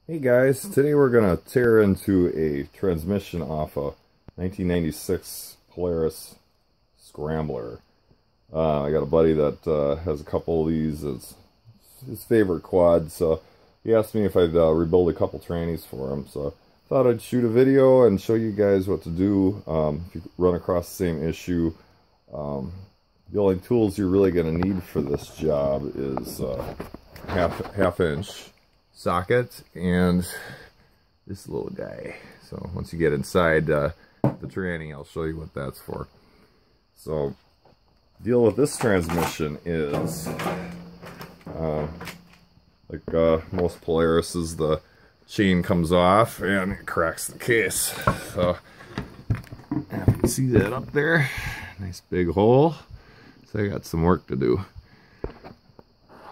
Hey guys, today we're going to tear into a transmission off a 1996 Polaris scrambler. I got a buddy that has a couple of these. It's his favorite quad, so he asked me if I'd rebuild a couple trannies for him. So I thought I'd shoot a video and show you guys what to do if you run across the same issue. The only tools you're really going to need for this job is half-inch socket and this little guy. So once you get inside the tranny, I'll show you what that's for. So deal with this transmission is like most Polarises, the chain comes off and it cracks the case. So you can see that up there, nice big hole. So I got some work to do.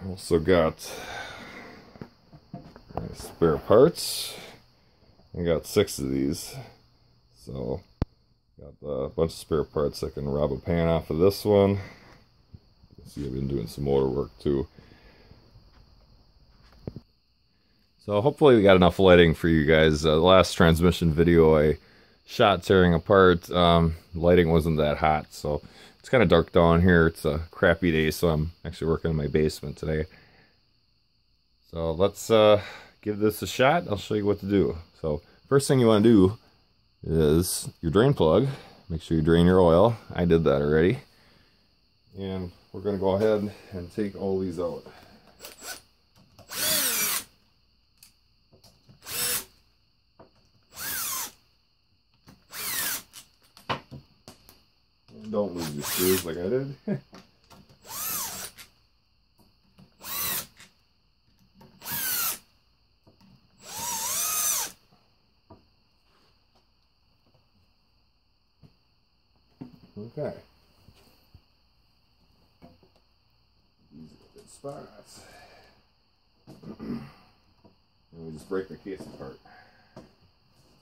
Also got spare parts. I got 6 of these, so got a bunch of spare parts. I can rob a pan off of this one. You see, I've been doing some motor work too. So hopefully we got enough lighting for you guys. The last transmission video I shot tearing apart, lighting wasn't that hot, so it's kind of dark down here. It's a crappy day, so I'm actually working in my basement today. So let's give this a shot. I'll show you what to do. So first thing you want to do is your drain plug. Make sure you drain your oil. I did that already. And we're going to go ahead and take all these out. And don't lose your screws like I did. Okay. These are good spots. And we just break the case apart.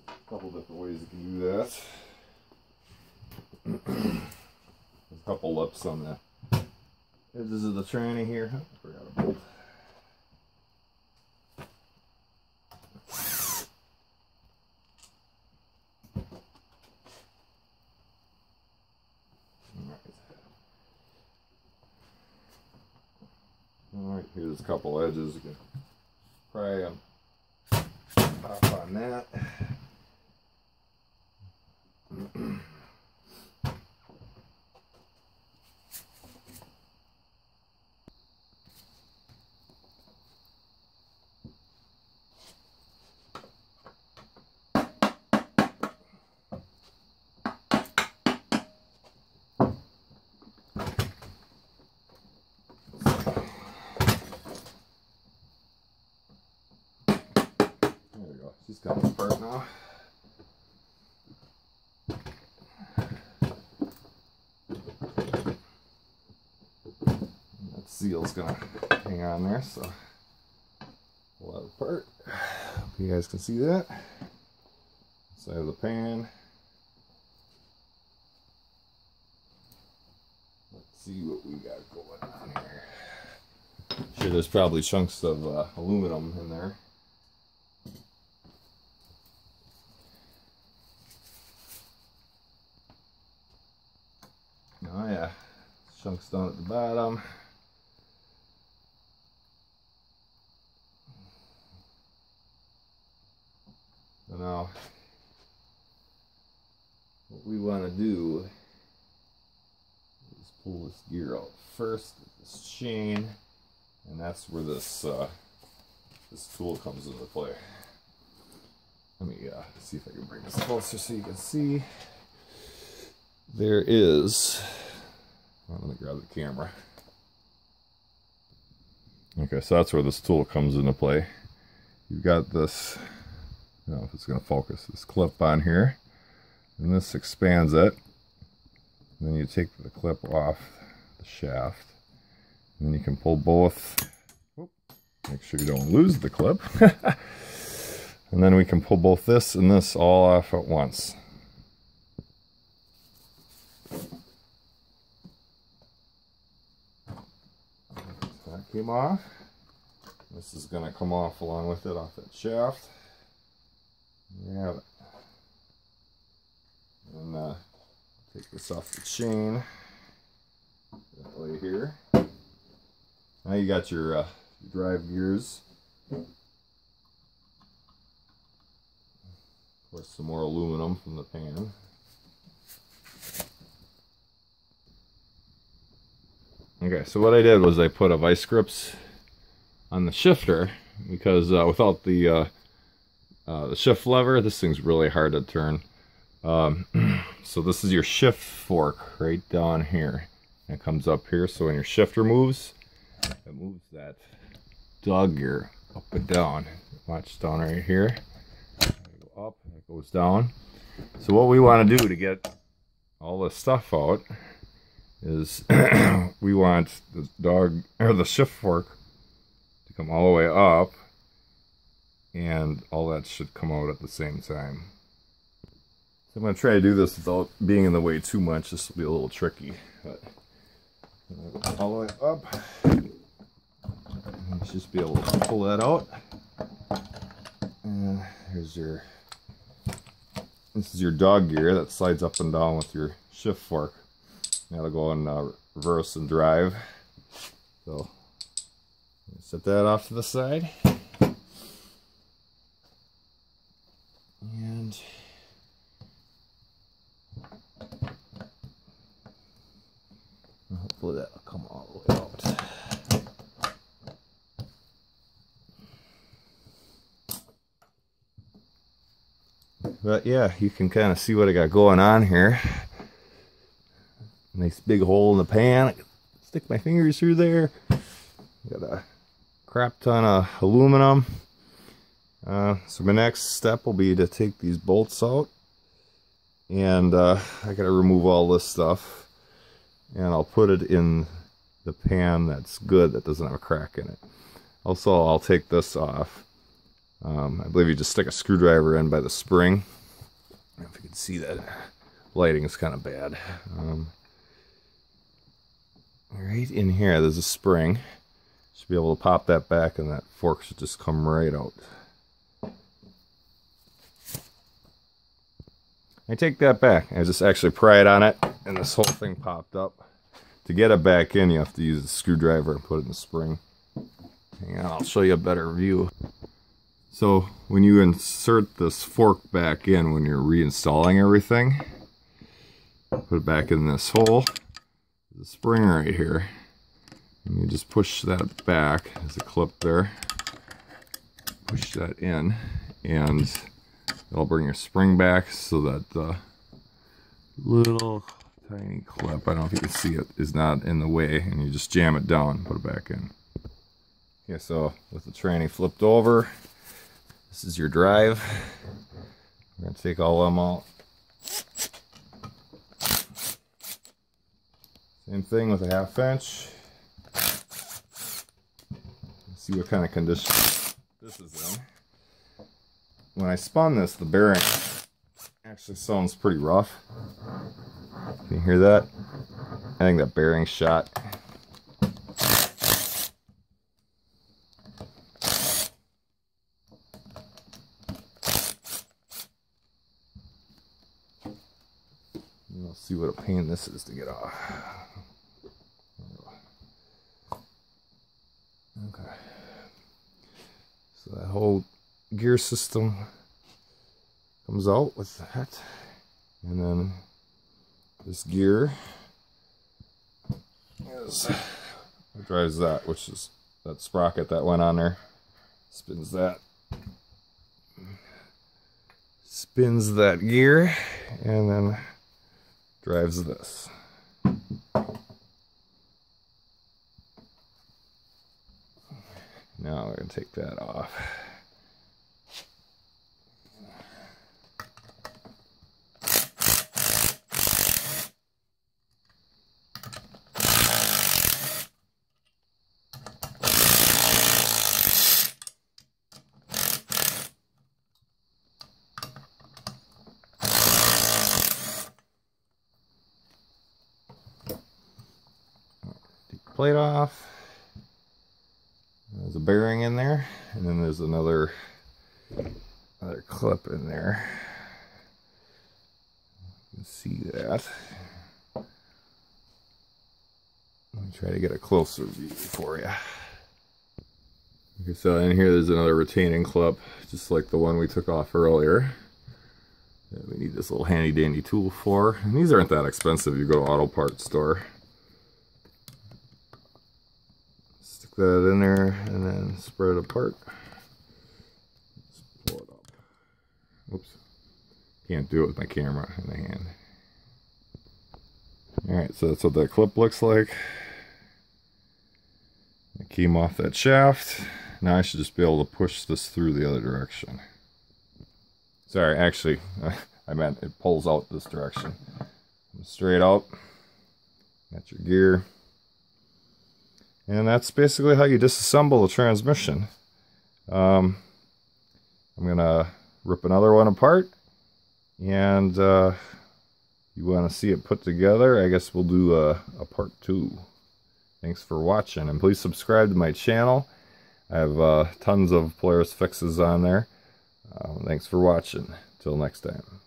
A couple different ways you can do that. There's a couple lips on the edges of the tranny here. Oh, I forgot a bolt. Alright, here's a couple edges. You can pry pop on that. She's coming apart now. That seal's gonna hang on there, so pull that apart. Hope you guys can see that. Side of the pan. Let's see what we got going on here. Sure, there's probably chunks of aluminum in there. Oh yeah, chunks down at the bottom. So now, what we want to do is pull this gear out first, this chain, and that's where this this tool comes into play. Let me see if I can bring this closer so you can see. There is, I'm going to grab the camera. Okay, so that's where this tool comes into play. You've got this, I don't know if it's going to focus, this clip on here, and this expands it. And then you take the clip off the shaft, and then you can pull both. Whoop, make sure you don't lose the clip. And then we can pull both this and this all off at once. That came off. This is going to come off along with it off that shaft. There you have it. And take this off the chain. That way here. Now you got your drive gears. Of course, some more aluminum from the pan. Okay, so what I did was I put a vice grips on the shifter because without the shift lever, this thing's really hard to turn. So this is your shift fork right down here. And it comes up here, so when your shifter moves, it moves that dog gear up and down. Watch down right here. Go up, and it goes down. So what we want to do to get all this stuff out is we want the shift fork to come all the way up, and all that should come out at the same time. So I'm going to try to do this without being in the way too much. This will be a little tricky, but all the way up. You should just be able to pull that out. And here's this is your dog gear that slides up and down with your shift fork. That'll go in reverse and drive. So set that off to the side. And hopefully that'll come all the way out. But yeah, you can kind of see what I got going on here. Nice big hole in the pan. I can stick my fingers through there. Got a crap ton of aluminum. So my next step will be to take these bolts out. And I gotta remove all this stuff. And I'll put it in the pan that's good, that doesn't have a crack in it. Also, I'll take this off. I believe you just stick a screwdriver in by the spring. I don't know if you can see that. Lighting is kind of bad. Right in here, there's a spring. Should be able to pop that back, and that fork should just come right out. I take that back. I just actually pry it on it, and this whole thing popped up. To get it back in, you have to use a screwdriver and put it in the spring. Hang on, I'll show you a better view. So when you insert this fork back in, when you're reinstalling everything, put it back in this hole. There's a spring right here, and you just push that back. There's a clip there. Push that in, and it'll bring your spring back so that the little tiny clip, I don't know if you can see it, is not in the way, and you just jam it down and put it back in. Okay, so with the tranny flipped over, this is your drive. We're going to take all of them out. Same thing with a 1/2 inch. Let's see what kind of condition this is in. When I spun this, the bearing actually sounds pretty rough. Can you hear that? I think that bearing's shot. We'll see what a pain this is to get off. Okay. So that whole gear system comes out with that. And then this gear is what drives that, which is that sprocket that went on there. Spins that. Spins that gear and then drives this. Now we're going to take that off. Plate off. There's a the bearing in there, and then there's another clip in there. You can see that. Let me try to get a closer view for you. Okay, so in here there's another retaining clip, just like the one we took off earlier, that we need this little handy dandy tool for. And these aren't that expensive. You go to auto parts store, stick that in there, and then spread it apart. Let's pull it up. Oops, can't do it with my camera in the hand. Alright, so that's what that clip looks like. I came off that shaft. Now I should just be able to push this through the other direction. Sorry, actually, I meant it pulls out this direction. Straight out. Got your gear. And that's basically how you disassemble a transmission. I'm going to rip another one apart. And you want to see it put together, I guess we'll do a part 2. Thanks for watching, and please subscribe to my channel. I have tons of Polaris fixes on there. Thanks for watching. Till next time.